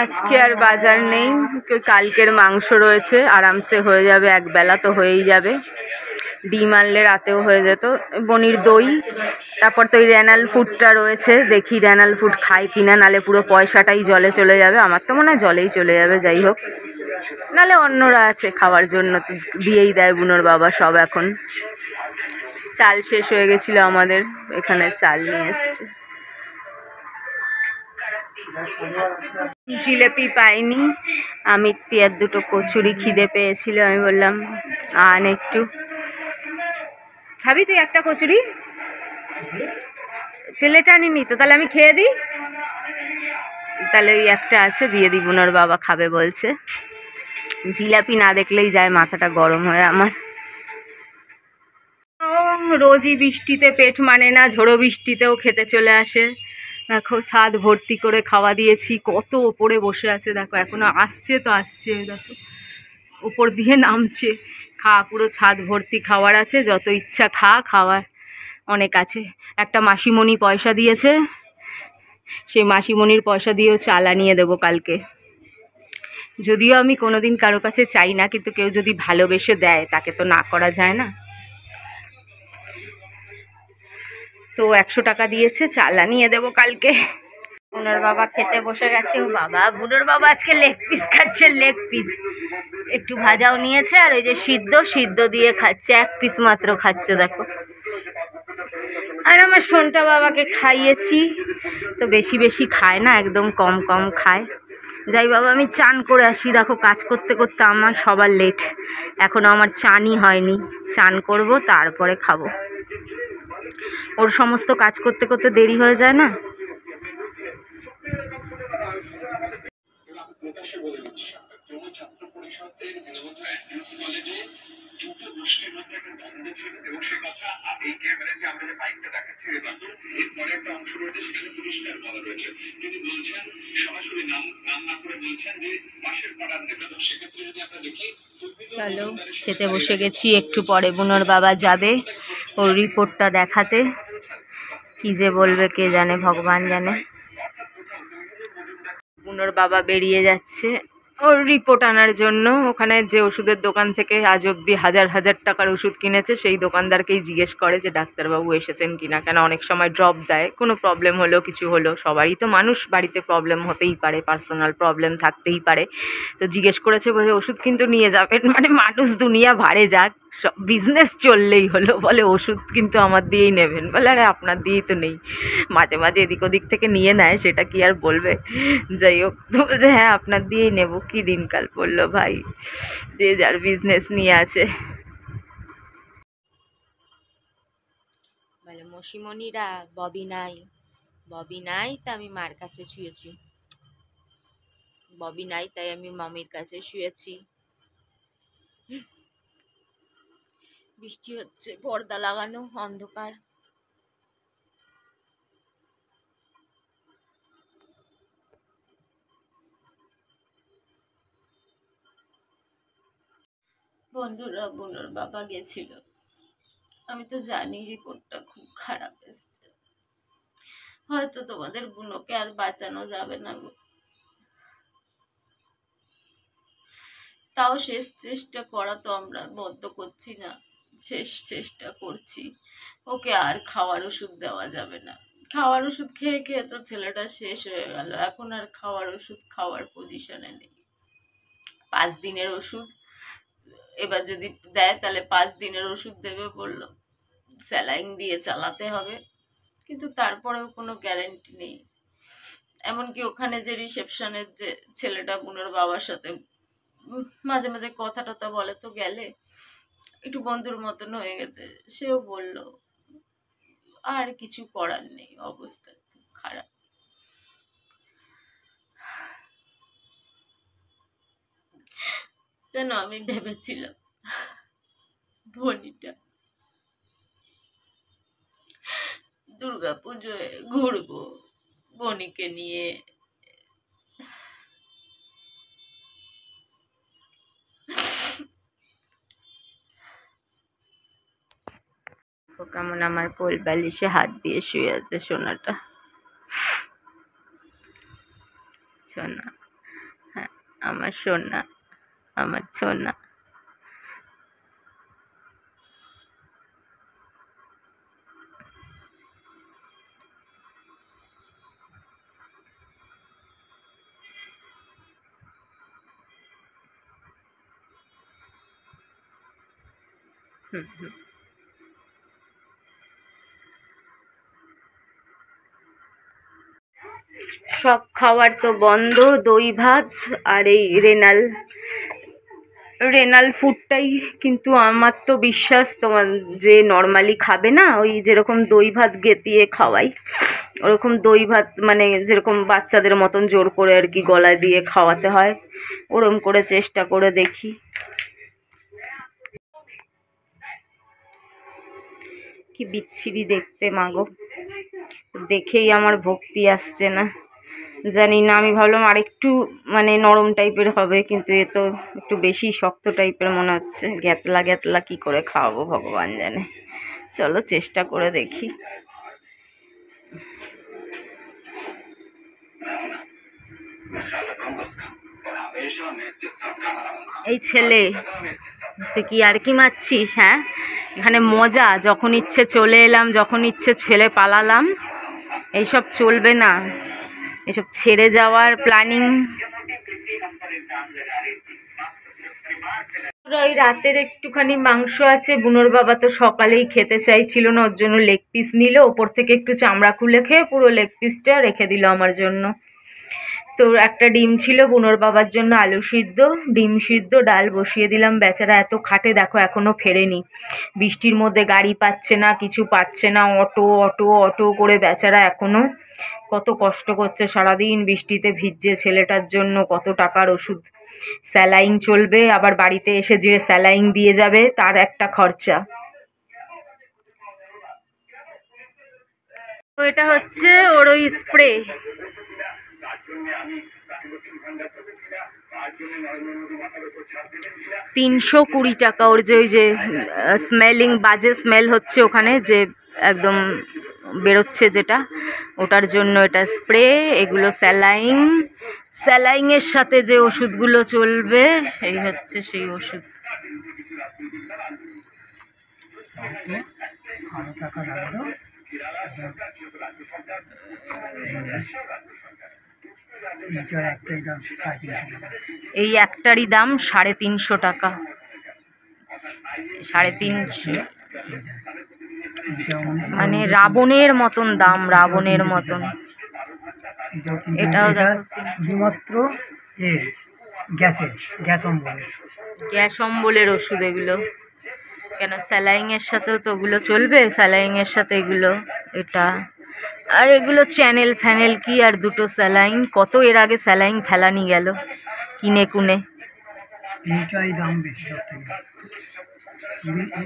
আজকে আর বাজার নেই, কালকের মাংস রয়েছে, আরামসে হয়ে যাবে, এক বেলা তো হয়েই যাবে। ডিম আনলে রাতেও হয়ে যেত। বনির দই, তারপর তো ওই রেনাল ফুডটা রয়েছে, দেখি রেনাল ফুড খাই কিনা, নালে পুরো পয়সাটাই জলে চলে যাবে। আমার তো মনে হয় জলেই চলে যাবে, যাই হোক, নালে অন্যরা আছে খাওয়ার জন্য, তো দিয়েই দেয় বুনোর বাবা সব। এখন চাল শেষ হয়ে গেছিলো আমাদের, এখানে চাল নিয়ে এসছে। জিলেপি পাইনি, আমি তিয়ার দুটো কচুরি খিদে পেয়েছিল, আমি বললাম আন একটু। খাবি তুই একটা কচুরি? প্লেট আনিনি তো, তাহলে আমি খেয়ে দিই। তাহলে ওই একটা আছে, দিয়ে দিই, বুনোর বাবা খাবে বলছে। জিলাপি না দেখলেই যায় মাথাটা গরম হয় আমার। রোজই বৃষ্টিতে পেট মানে না, ঝোড়ো বৃষ্টিতেও খেতে চলে আসে। দেখো ছাদ ভর্তি করে খাওয়া দিয়েছি, কত ওপরে বসে আছে দেখো, এখনো আসছে তো আসছে, দেখো উপর দিয়ে নামছে। খা, পুরো ছাদ ভর্তি খাওয়ার আছে, যত ইচ্ছা খা, খাওয়ার অনেক আছে। একটা মাসিমণি পয়সা দিয়েছে, সেই মাসিমণির পয়সা দিয়েও চাল আনিয়ে দেবো কালকে। যদিও আমি কোনোদিন কারো কাছে চাই না, কিন্তু কেউ যদি ভালোবেসে দেয় তাকে তো না করা যায় না। তো 100 টাকা দিয়েছে, চাল আনিয়ে দেবো কালকে। বুনোর বাবা খেতে বসে গেছে। ও বাবা, বুনোর বাবা আজকে লেগ পিস খাচ্ছে, লেগ পিস। একটু ভাজাও নিয়েছে, আর ওই যে সিদ্ধ দিয়ে খাচ্ছে, 1 পিস মাত্র খাচ্ছে দেখো। আর আমার সোনটা বাবাকে খাইয়েছি, তো বেশি বেশি খায় না, একদম কম কম খায়। যাই বাবা, আমি চান করে আসি। দেখো কাজ করতে করতে আমার সবার লেট, এখনও আমার চানই হয়নি। চান করব, তারপরে খাবো। ওর সমস্ত কাজ করতে করতে দেরি হয়ে যায় না। চলো খেতে বসে গেছি, একটু পরে বুনোর বাবা যাবে ওর রিপোর্টটা দেখাতে। কি যে বলবে কে জানে, ভগবান জানে। বুনোর বাবা বেরিয়ে যাচ্ছে ওর রিপোর্ট আনার জন্য। ওখানে যে ওষুধের দোকান থেকে আজ অব্দি হাজার হাজার টাকার ওষুধ কিনেছে, সেই দোকানদারকেই জিজ্ঞেস করে যে ডাক্তারবাবু এসেছেন কিনা। কেন অনেক সময় ড্রপ দেয়, কোনো প্রবলেম হলো, কিছু হলো, সবারই তো মানুষ, বাড়িতে প্রবলেম হতেই পারে, পার্সোনাল প্রবলেম থাকতেই পারে। তো জিজ্ঞেস করেছে, বলে ওষুধ কিন্তু নিয়ে যাবেন, মানে মানুষ দুনিয়া ভাড়ে যাক, সব বিজনেস চললেই হলো। বলে ওষুধ কিন্তু আমার দিয়েই নেবেন। বলে আরে আপনার দিয়েই তো নেই, মাঝে মাঝে এদিক ওদিক থেকে নিয়ে নেয়, সেটা কি আর বলবে। যাই হোক, তো বলছে হ্যাঁ আপনার দিয়েই নেব। কি দিনকাল পড়লো ভাই, যে যার বিজনেস নিয়ে আছে। বলে মসিমণিরা ববি নাই, ববি নাই, তা আমি মার কাছে শুয়েছি। ববি নাই তাই আমি মামির কাছে শুয়েছি। বৃষ্টি হচ্ছে, পর্দা লাগানো, অন্ধকার। বন্ধুরা, বুনোর বাবা গেছিল, আমি তো জানি রিপোর্টটা খুব খারাপ এসছে। হয়তো তোমাদের বুনোকে আর বাঁচানো যাবে না, তাও শেষ চেষ্টা করা তো আমরা বন্ধ করছি না, শেষ চেষ্টা করছি। ওকে আর খাওয়ার ওষুধ দেওয়া যাবে না। খাওয়ার ওষুধ খেয়ে খেয়ে তো ছেলেটা শেষ হয়ে গেল, এখন আর খাওয়ার ওষুধ খাওয়ার পজিশনে নেই। 5 দিনের ওষুধ এবার যদি দেয়, তাহলে 5 দিনের ওষুধ দেবে বললো, স্যালাইন দিয়ে চালাতে হবে, কিন্তু তারপরেও কোনো গ্যারেন্টি নেই। এমনকি ওখানে যে রিসেপশনের যে ছেলেটা বুনোর বাবার সাথে মাঝে মাঝে কথা টথা বলে, তো গেলে একটু বন্ধুর মতন হয়ে গেছে, সেও বলল আর কিছু করার নেই, অবস্থা খুব খারাপ। যেন আমি ভেবেছিলাম বনিটা দুর্গাপুজোয় ঘুরবো বনিকে নিয়ে, কেমন আমার কোল বালিশে হাত দিয়ে শুয়ে আছে সোনাটা। সোনা, হ্যাঁ আমার সোনা, আমার সোনা। সব খাবার তো বন্ধ, দই ভাত আর এই রেনাল ফুডটাই। কিন্তু আমার তো বিশ্বাস তোমার যে নর্মালি খাবে না, ওই যেরকম দই ভাত গেতিয়ে খাওয়াই ওরকম দই ভাত, মানে যেরকম বাচ্চাদের মতন জোর করে আর কি গলায় দিয়ে খাওয়াতে হয়, ওরকম করে চেষ্টা করে দেখি। কি বিচ্ছিরি দেখতে মাগো, দেখেই আমার ভক্তি আসছে না, জানি না। আমি ভাবলাম আরেকটু মানে নরম টাইপের হবে, কিন্তু এ তো একটু বেশি শক্ত টাইপের মনে হচ্ছে। গ্যাতলা গ্যাতলা কি করে খাওয়াবো ভগবান জানে। চলো চেষ্টা করে দেখি। এই ছেলে, তুই কি আর কি মারছিস? হ্যাঁ, এখানে মজা, যখন ইচ্ছে চলে এলাম, যখন ইচ্ছে ছেলে পালালাম, এইসব চলবে না। এসব ছেড়ে যাওয়ার প্ল্যানিং। ওই রাতের একটুখানি মাংস আছে, বুনোর বাবা তো সকালেই খেতে চাইছিল না, ওর জন্য লেগ পিস নিল, ওপর থেকে একটু চামড়া খুলে খেয়ে পুরো লেগ পিসটা রেখে দিল আমার জন্য। তো একটা ডিম ছিল বুনোর বাবার জন্য, আলু সিদ্ধ, ডিম সিদ্ধ, ডাল বসিয়ে দিলাম। বেচারা এত খাটে, দেখো এখনও ফেরেনি। বৃষ্টির মধ্যে গাড়ি পাচ্ছে না, কিছু পাচ্ছে না, অটো অটো অটো করে বেচারা এখনও কত কষ্ট করছে সারাদিন বৃষ্টিতে ভিজছে। ছেলেটার জন্য কত টাকার ওষুধ, স্যালাইন চলবে, আবার বাড়িতে এসে যে স্যালাইন দিয়ে যাবে তার একটা খরচা। তো এটা হচ্ছে ওর ওই স্প্রে, 320 টাকা। ওর যে ওই যে স্মেলিং বাজে স্মেল হচ্ছে ওখানে, যে একদম বেরোচ্ছে যেটা, ওটার জন্য এটা স্প্রে। এগুলো স্যালাইনের সাথে যে ওষুধগুলো চলবে সেই হচ্ছে সেই ওষুধ। এই একটারই দাম 350 টাকা, 350, মানে রাবণের মতন দাম, রাবণের মতন। এটাও শুধুমাত্র গ্যাস অম্বলের ওষুধ এগুলো। কেন স্যালাইনের সাথেও তো ওগুলো চলবে, স্যালাইনের সাথে এগুলো, এটা আর এগুলো চ্যানেল ফ্যানেল কি, আর দুটো স্যালাইন। কত এর আগে স্যালাইন ফেলানি গেল কিনে কুনে। এইটাই দাম বেশি সব থেকে।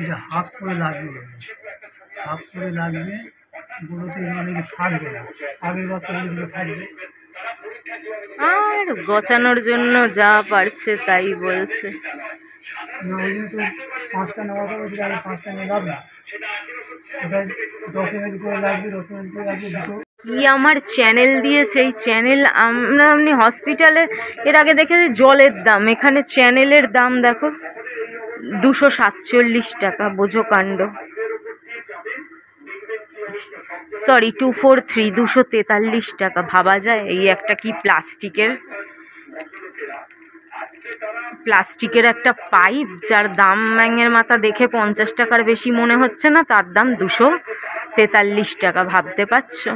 এটা হাফ করে লাগবে, হাফ করে লাগবে, বলতে মানে থাকবে না, আগের বার তো বলেছিল থাকবে। আর গচানোর জন্য যা পারছে তাই বলছে। না ওই জন্য তো 5টা নেওয়া করেছিল, আগে 5টা নিয়ে লাভ না, ওটা 10 ml করে লাগবে, 10 ml করে লাগবে দুটো। কি আমার চ্যানেল দিয়েছে, এই চ্যানেল আমরা এমনি হসপিটালে এর আগে দেখেছি জলের দাম, এখানে চ্যানেলের দাম দেখো 247 টাকা। বোঝো কাণ্ড। সরি 243, 243 টাকা। ভাবা যায়, এই একটা কি প্লাস্টিকের একটা পাইপ, যার দাম ব্যাঙের মাথা দেখে 50 টাকার বেশি মনে হচ্ছে না, তার দাম 243 টাকা। ভাবতে পারছো?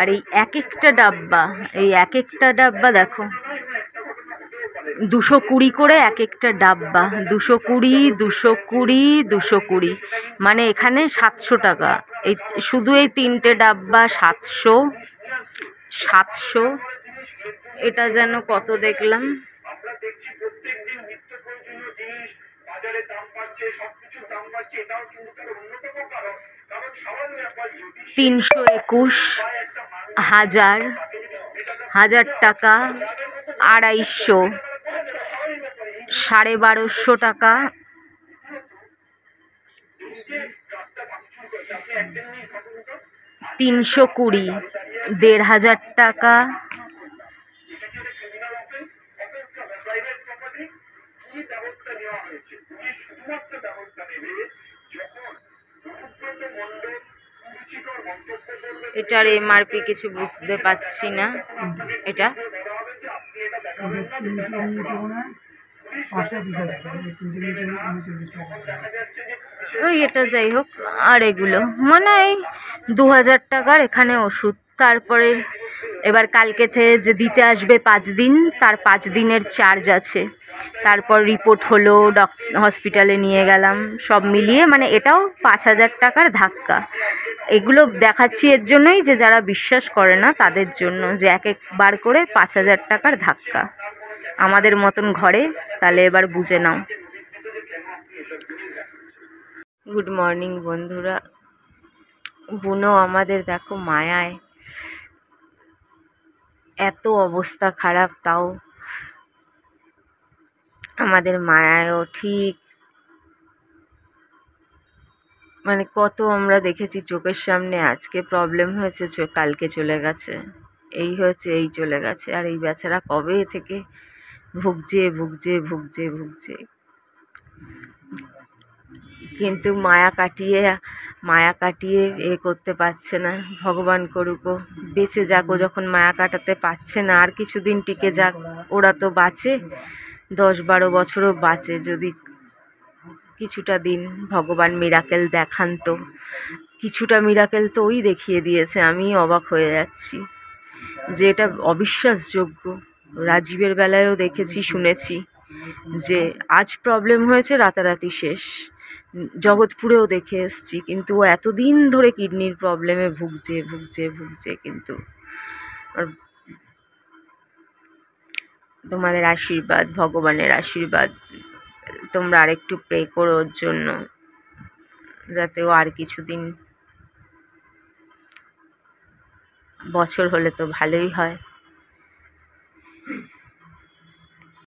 আর এই এক একটা ডাব্বা দেখো 220 করে, এক একটা ডাব্বা 220, মানে এখানে 700 টাকা। এই শুধু এই 3টে ডাব্বা 700। এটা যেন কত দেখলাম, 321, 1000 টাকা, 250, 1250 টাকা, 320, 1500 টাকা। এটার এমআরপি কিছু বুঝতে পারছি না। এটা ওদের 3টে নিয়েছে মনে হয় 5টা পিস আছে, তাহলে 3টে নিয়েছে 39 টাকা। ওই এটা যাই হোক। আর এগুলো মানে এই 2000 টাকার এখানে ওষুধ। তারপরে এবার কালকে থেকে যে দিতে আসবে 5 দিন, তার 5 দিনের চার্জ আছে। তারপর রিপোর্ট হলো, হসপিটালে নিয়ে গেলাম, সব মিলিয়ে মানে এটাও 5000 টাকার ধাক্কা। এগুলো দেখাচ্ছি এর জন্যই যে যারা বিশ্বাস করে না তাদের জন্য, যে এক একবার করে 5000 টাকার ধাক্কা আমাদের মতন ঘরে। তাহলে এবার বুঝে নাও। গুড মর্নিং বন্ধুরা। বুনো আমাদের দেখো মায়ায় এত অবস্থা খারাপ, তাও আমাদের মায়ায়ও ঠিক মানে কত আমরা দেখেছি চোখের সামনে। আজকে প্রবলেম হয়েছে, কালকে চলে গেছে, এই হয়েছে, এই চলে গেছে। আর এই বেচারা কবে থেকে ভুগছে ভুগছে ভুগছে ভুগছে, কিন্তু মায়া কাটিয়ে করতে পারছে না। ভগবান করুকো, বেঁচে যাকো। যখন মায়া কাটাতে পারছে না, আর কিছুদিন টিকে যাক। ওরা তো বাঁচে 10-12 বছরও বাঁচে, যদি কিছুটা দিন ভগবান মিরাকেল দেখান। তো কিছুটা মিরাকেল তো ওই দেখিয়ে দিয়েছে। আমি অবাক হয়ে যাচ্ছি যে এটা অবিশ্বাসযোগ্য। রাজীবের বেলায়ও দেখেছি, শুনেছি যে আজ প্রবলেম হয়েছে, রাতারাতি শেষ। জগৎপুরেও দেখে এসছি, কিন্তু ও এতদিন ধরে কিডনির প্রবলেমে ভুগছে ভুগছে ভুগছে। কিন্তু তোমাদের আশীর্বাদ, ভগবানের আশীর্বাদ, তোমরা আরেকটু প্রে করো ওর জন্য, যাতে ও আর কিছুদিন, বছর হলে তো ভালোই হয়।